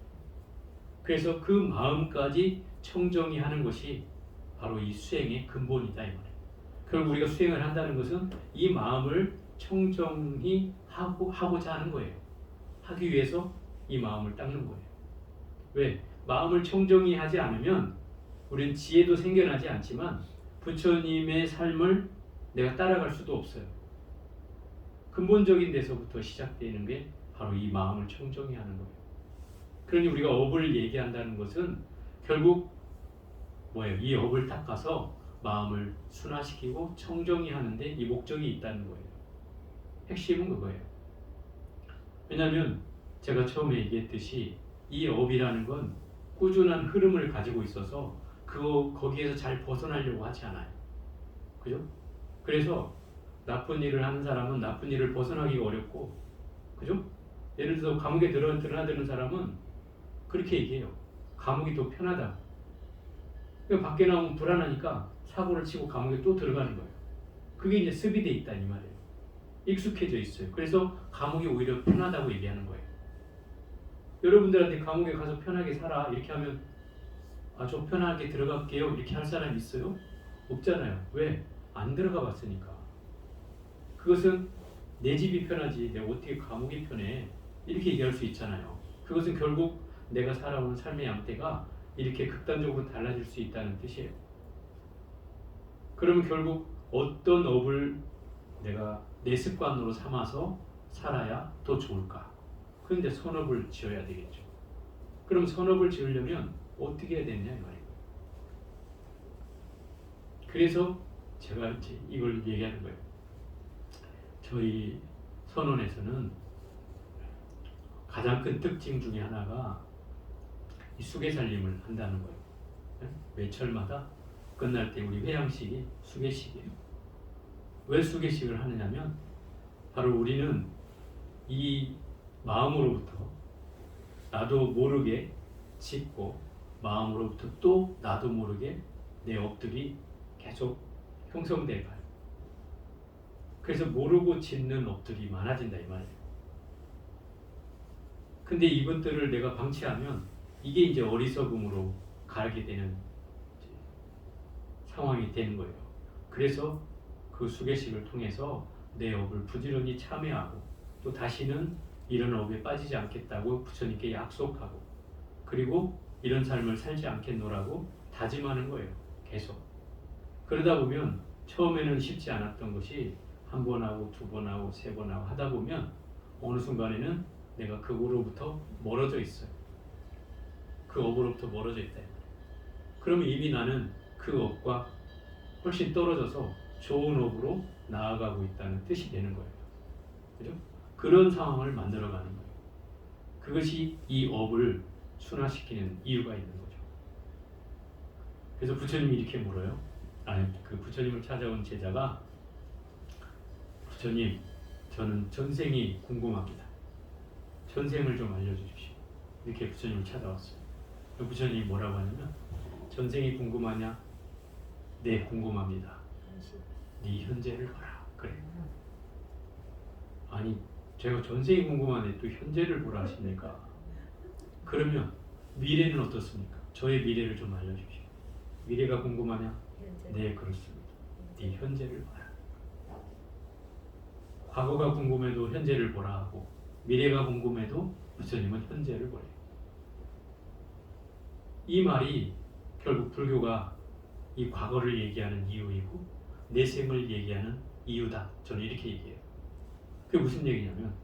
그래서 그 마음까지 청정히 하는 것이 바로 이 수행의 근본이다 이 말이에요. 결국 우리가 수행을 한다는 것은 이 마음을 청정히 하고자 하는 거예요. 하기 위해서 이 마음을 닦는 거예요. 왜? 마음을 청정히 하지 않으면 우리는 지혜도 생겨나지 않지만 부처님의 삶을 내가 따라갈 수도 없어요. 근본적인 데서부터 시작되는 게 바로 이 마음을 청정히 하는 거예요. 그러니 우리가 업을 얘기한다는 것은 결국 뭐예요? 이 업을 닦아서 마음을 순화시키고 청정히 하는데 이 목적이 있다는 거예요. 핵심은 그거예요. 왜냐하면 제가 처음에 얘기했듯이 이 업이라는 건 꾸준한 흐름을 가지고 있어서 거기에서 잘 벗어나려고 하지 않아요. 그죠? 그래서 나쁜 일을 하는 사람은 나쁜 일을 벗어나기가 어렵고, 그죠? 예를 들어서 감옥에 드나드는 사람은 그렇게 얘기해요. 감옥이 더 편하다. 그러니까 밖에 나오면 불안하니까 사고를 치고 감옥에 또 들어가는 거예요. 그게 이제 습입돼 있다 이 말이에요. 익숙해져 있어요. 그래서 감옥이 오히려 편하다고 얘기하는 거예요. 여러분들한테 감옥에 가서 편하게 살아 이렇게 하면 아, 저 편하게 들어갈게요 이렇게 할 사람 있어요? 없잖아요. 왜? 안 들어가 봤으니까. 그것은 내 집이 편하지 내가 어떻게 감옥이 편해 이렇게 얘기할 수 있잖아요. 그것은 결국 내가 살아오는 삶의 양태가 이렇게 극단적으로 달라질 수 있다는 뜻이에요. 그러면 결국 어떤 업을 내가 내 습관으로 삼아서 살아야 더 좋을까? 그런데 선업을 지어야 되겠죠. 그럼 선업을 지으려면 어떻게 해야 되느냐 이 말이에요. 그래서 제가 이제 이걸 얘기하는 거예요. 저희 선원에서는 가장 큰 특징 중에 하나가 이 수계살림을 한다는 거예요. 매철마다 끝날 때 우리 회양식이 수계식이에요. 왜 수계식을 하느냐면 바로 우리는 이 마음으로부터 나도 모르게 짓고 마음으로부터 또 나도 모르게 내 업들이 계속 형성돼 가요. 그래서 모르고 짓는 업들이 많아진다 이 말이에요. 근데 이것들을 내가 방치하면 이게 이제 어리석음으로 가게 되는 상황이 되는 거예요. 그래서 그 수계식을 통해서 내 업을 부지런히 참여하고 또 다시는 이런 업에 빠지지 않겠다고 부처님께 약속하고 그리고 이런 삶을 살지 않겠노라고 다짐하는 거예요. 계속. 그러다 보면 처음에는 쉽지 않았던 것이 한 번 하고 두 번 하고 세 번 하고 하다 보면 어느 순간에는 내가 그거로부터 멀어져 있어요. 그 업으로부터 멀어져 있다. 그러면 이미 나는 그 업과 훨씬 떨어져서 좋은 업으로 나아가고 있다는 뜻이 되는 거예요. 그죠? 그런 상황을 만들어가는 거예요. 그것이 이 업을 순화시키는 이유가 있는 거죠. 그래서 부처님이 이렇게 물어요. 그 부처님을 찾아온 제자가 부처님, 저는 전생이 궁금합니다. 전생을 좀 알려주십시오. 이렇게 부처님을 찾아왔어요. 부처님이 뭐라고 하냐면 전생이 궁금하냐? 네, 궁금합니다. 네 현재를 보라. 그래. 아니, 제가 전생이 궁금한데 또 현재를 보라 하십니까? 그러면 미래는 어떻습니까? 저의 미래를 좀 알려주십시오. 미래가 궁금하냐? 네, 그렇습니다. 네 현재를 보라. 과거가 궁금해도 현재를 보라 하고 미래가 궁금해도 부처님은 현재를 보래요. 이 말이 결국 불교가 이 과거를 얘기하는 이유이고 내생을 얘기하는 이유다. 저는 이렇게 얘기해요. 그게 무슨 얘기냐면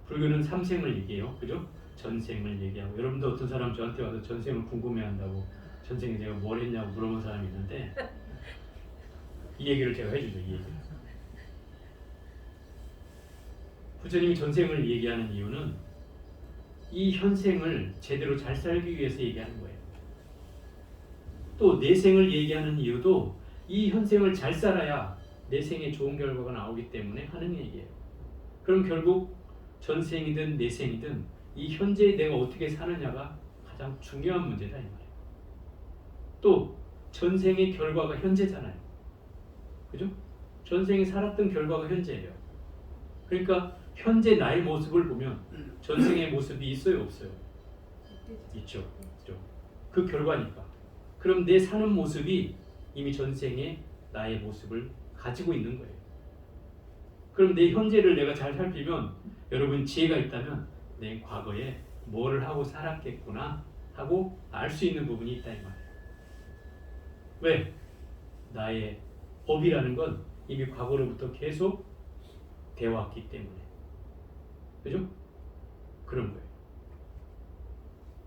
불교는 삼생을 얘기해요. 그죠? 전생을 얘기하고 여러분도 어떤 사람 저한테 와서 전생을 궁금해한다고 전생에 제가 뭘 했냐고 물어본 사람이 있는데 이 얘기를 제가 해주죠. 이 얘기를. 부처님이 전생을 얘기하는 이유는 이 현생을 제대로 잘 살기 위해서 얘기하는 거예요. 또 내생을 얘기하는 이유도 이 현생을 잘 살아야 내생에 좋은 결과가 나오기 때문에 하는 얘기예요. 그럼 결국 전생이든 내생이든 이 현재에 내가 어떻게 사느냐가 가장 중요한 문제다 이 말이에요. 또 전생의 결과가 현재잖아요. 그죠? 전생에 살았던 결과가 현재예요. 그러니까 현재 나의 모습을 보면 전생의 모습이 있어요, 없어요? 있죠. 있죠. 그 결과니까. 그럼 내 사는 모습이 이미 전생의 나의 모습을 가지고 있는 거예요. 그럼 내 현재를 내가 잘 살피면 여러분 지혜가 있다면 내 과거에 뭐를 하고 살았겠구나 하고 알 수 있는 부분이 있다 이 말이에요. 왜? 나의 업이라는 건 이미 과거로부터 계속 되어 왔기 때문에. 그죠? 그런 거예요.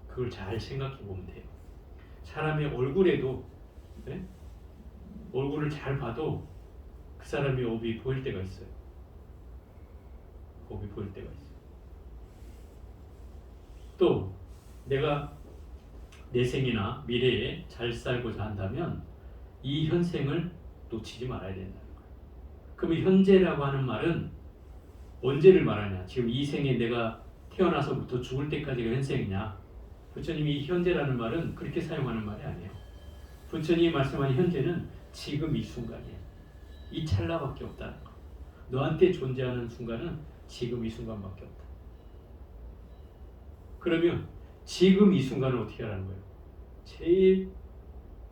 그걸 잘 생각해 보면 돼요. 사람의 얼굴에도 네? 얼굴을 잘 봐도 그 사람의 업이 보일 때가 있어요. 업이 보일 때가 있어요. 또 내가 내생이나 미래에 잘 살고자 한다면 이 현생을 놓치지 말아야 된다는 거예요. 그럼 현재라고 하는 말은 언제를 말하냐? 지금 이 생에 내가 태어나서부터 죽을 때까지가 현생이냐? 부처님이 이 현재라는 말은 그렇게 사용하는 말이 아니에요. 부처님이 말씀한 현재는 지금 이 순간이에요. 이 찰나밖에 없다는 거. 너한테 존재하는 순간은 지금 이 순간밖에 없다. 그러면 지금 이 순간을 어떻게 하라는 거예요? 제일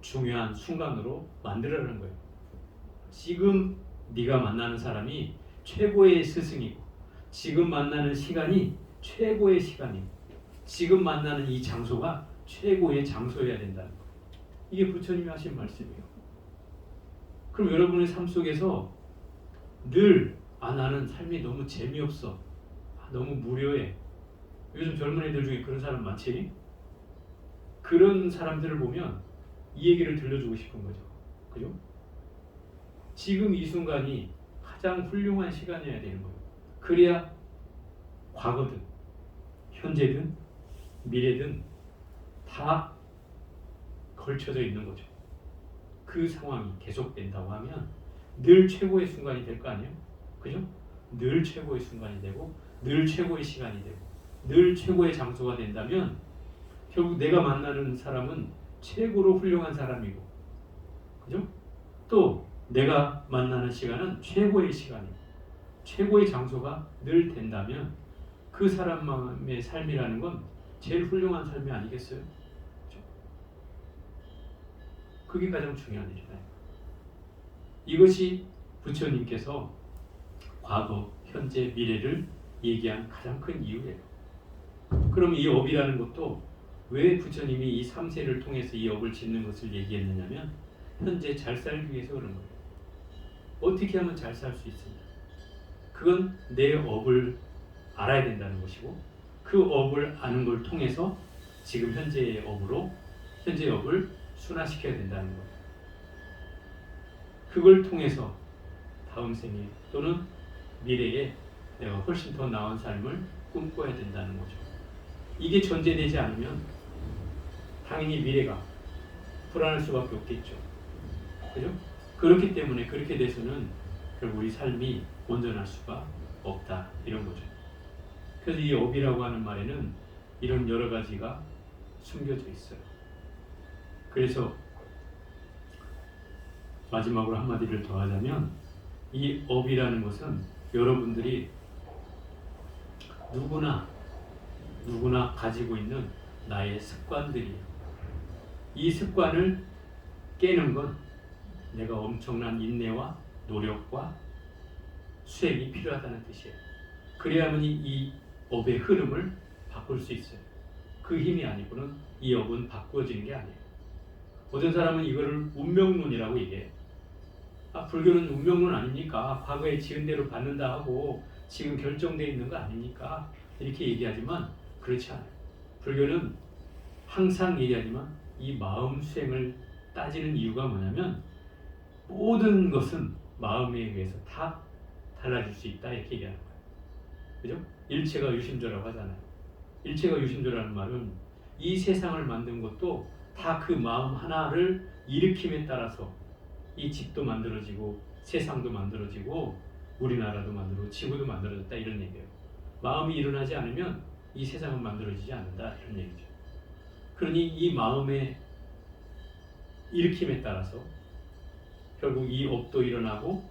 중요한 순간으로 만들어라는 거예요. 지금 네가 만나는 사람이 최고의 스승이고, 지금 만나는 시간이 최고의 시간이고, 지금 만나는 이 장소가 최고의 장소여야 된다는 거예요. 이게 부처님이 하신 말씀이에요. 그럼 여러분의 삶 속에서 늘 나는 삶이 너무 재미없어, 너무 무료해. 요즘 젊은 애들 중에 그런 사람 많지? 그런 사람들을 보면 이 얘기를 들려주고 싶은 거죠. 그죠? 지금 이 순간이 가장 훌륭한 시간이어야 되는 거예요. 그래야 과거든, 현재든, 미래든 다 걸쳐져 있는 거죠. 그 상황이 계속된다고 하면 늘 최고의 순간이 될 거 아니에요? 그죠? 늘 최고의 순간이 되고, 늘 최고의 시간이 되고, 늘 최고의 장소가 된다면 결국 내가 만나는 사람은 최고로 훌륭한 사람이고, 그죠? 또 내가 만나는 시간은 최고의 시간이고, 최고의 장소가 늘 된다면 그 사람의 삶이라는 건 제일 훌륭한 삶이 아니겠어요? 그죠? 그게 가장 중요한 일이다. 이것이 부처님께서 과거, 현재, 미래를 얘기한 가장 큰 이유예요. 그럼 이 업이라는 것도 왜 부처님이 이 3세를 통해서 이 업을 짓는 것을 얘기했느냐면 현재 잘 살기 위해서 그런 거예요. 어떻게 하면 잘 살 수 있습니다. 그건 내 업을 알아야 된다는 것이고, 그 업을 아는 걸 통해서 지금 현재의 업으로 현재의 업을 순화시켜야 된다는 거예요. 그걸 통해서 다음 생에 또는 미래에 내가 훨씬 더 나은 삶을 꿈꿔야 된다는 거죠. 이게 전제되지 않으면 당연히 미래가 불안할 수밖에 없겠죠. 그죠? 그렇기 때문에 그렇게 돼서는 결국 우리 삶이 온전할 수가 없다, 이런 거죠. 그래서 이 업이라고 하는 말에는 이런 여러 가지가 숨겨져 있어요. 그래서 마지막으로 한마디를 더 하자면 이 업이라는 것은 여러분들이 누구나 가지고 있는 나의 습관들이에요. 이 습관을 깨는 건 내가 엄청난 인내와 노력과 수행이 필요하다는 뜻이에요. 그래야만 이 업의 흐름을 바꿀 수 있어요. 그 힘이 아니고는 이 업은 바꾸어지는 게 아니에요. 어떤 사람은 이거를 운명론이라고 얘기해요. 불교는 운명론 아닙니까? 과거에 지은 대로 받는다 하고 지금 결정되어 있는 거 아닙니까? 이렇게 얘기하지만 그렇지 않아요. 불교는 항상 얘기하지만 이 마음 수행을 따지는 이유가 뭐냐면 모든 것은 마음에 의해서 다 달라질 수 있다, 이렇게 얘기하는 거예요. 그죠? 일체가 유심조라고 하잖아요. 일체가 유심조라는 말은 이 세상을 만든 것도 다 그 마음 하나를 일으킴에 따라서 이 집도 만들어지고 세상도 만들어지고 우리나라도 만들어지고 지구도 만들어졌다, 이런 얘기예요. 마음이 일어나지 않으면 이 세상은 만들어지지 않는다, 이런 얘기죠. 그러니 이 마음의 일으킴에 따라서 결국 이 업도 일어나고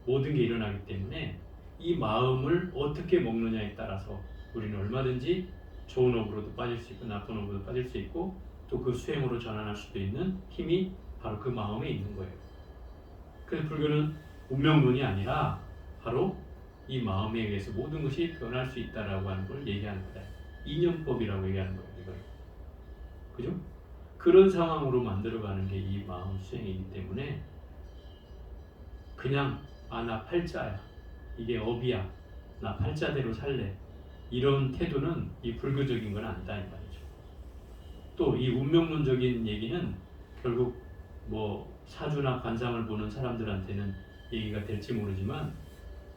모든 게 일어나기 때문에 이 마음을 어떻게 먹느냐에 따라서 우리는 얼마든지 좋은 업으로도 빠질 수 있고 나쁜 업으로도 빠질 수 있고 또 그 수행으로 전환할 수도 있는 힘이 바로 그 마음에 있는 거예요. 그래서 불교는 운명론이 아니라 바로 이 마음에 의해서 모든 것이 변할 수 있다라고 하는 걸 얘기하는 거예요. 인연법이라고 얘기하는 거예요, 이걸. 그죠? 그런 상황으로 만들어가는 게 이 마음 수행이기 때문에 그냥 나 팔자야, 이게 업이야, 나 팔자대로 살래, 이런 태도는 이 불교적인 건 아니다, 이 말이죠. 또 이 운명론적인 얘기는 결국 뭐 사주나 관상을 보는 사람들한테는 얘기가 될지 모르지만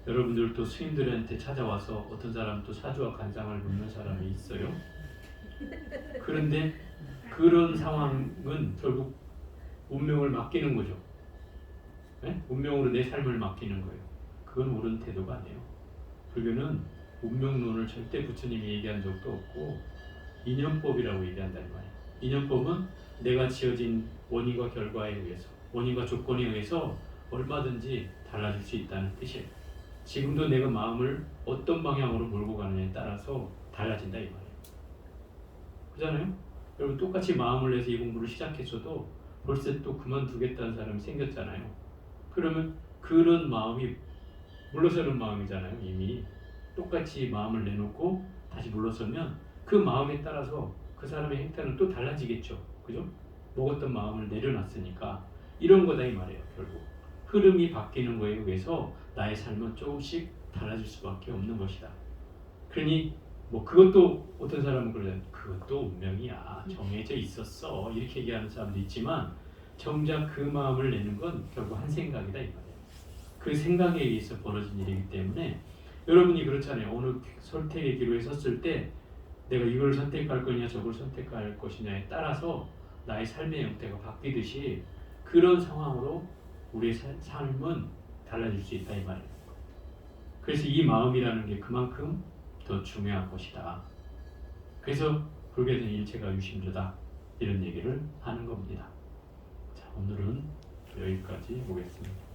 여러분들도 스님들한테 찾아와서 어떤 사람 또 사주와 관상을 묻는 사람이 있어요. 그런데 그런 상황은 결국 운명을 맡기는 거죠. 네? 운명으로 내 삶을 맡기는 거예요. 그건 옳은 태도가 아니에요. 불교는 운명론을 절대 부처님이 얘기한 적도 없고 인연법이라고 얘기한다는 말이에요. 인연법은 내가 지어진 원인과 결과에 의해서, 원인과 조건에 의해서 얼마든지 달라질 수 있다는 뜻이에요. 지금도 내가 마음을 어떤 방향으로 몰고 가느냐에 따라서 달라진다 이 말이에요. 그렇잖아요? 여러분 똑같이 마음을 내서 이 공부를 시작했어도 벌써 또 그만두겠다는 사람이 생겼잖아요. 그러면 그런 마음이 물러서는 마음이잖아요. 이미 똑같이 마음을 내놓고 다시 물러서면 그 마음에 따라서 그 사람의 행태는 또 달라지겠죠. 그죠? 먹었던 마음을 내려놨으니까 이런 거다 이 말이에요. 결국 흐름이 바뀌는 거에 의해서 나의 삶은 조금씩 달라질 수밖에 없는 것이다. 그러니 뭐 그것도 어떤 사람은 그러잖아요. 그것도 운명이야. 정해져 있었어. 이렇게 얘기하는 사람도 있지만 정작 그 마음을 내는 건 결국 한 생각이다 이 말이에요. 그 생각에 의해서 벌어진 일이기 때문에 여러분이 그렇잖아요. 어느 선택의 기로에 섰을 때 내가 이걸 선택할 거냐 저걸 선택할 것이냐에 따라서 나의 삶의 형태가 바뀌듯이 그런 상황으로 우리의 삶은 달라질 수 있다 이 말이에요. 그래서 이 마음이라는 게 그만큼 더 중요한 것이다. 그래서 불교에서는 일체가 유심조다 이런 얘기를 하는 겁니다. 자, 오늘은 여기까지 보겠습니다.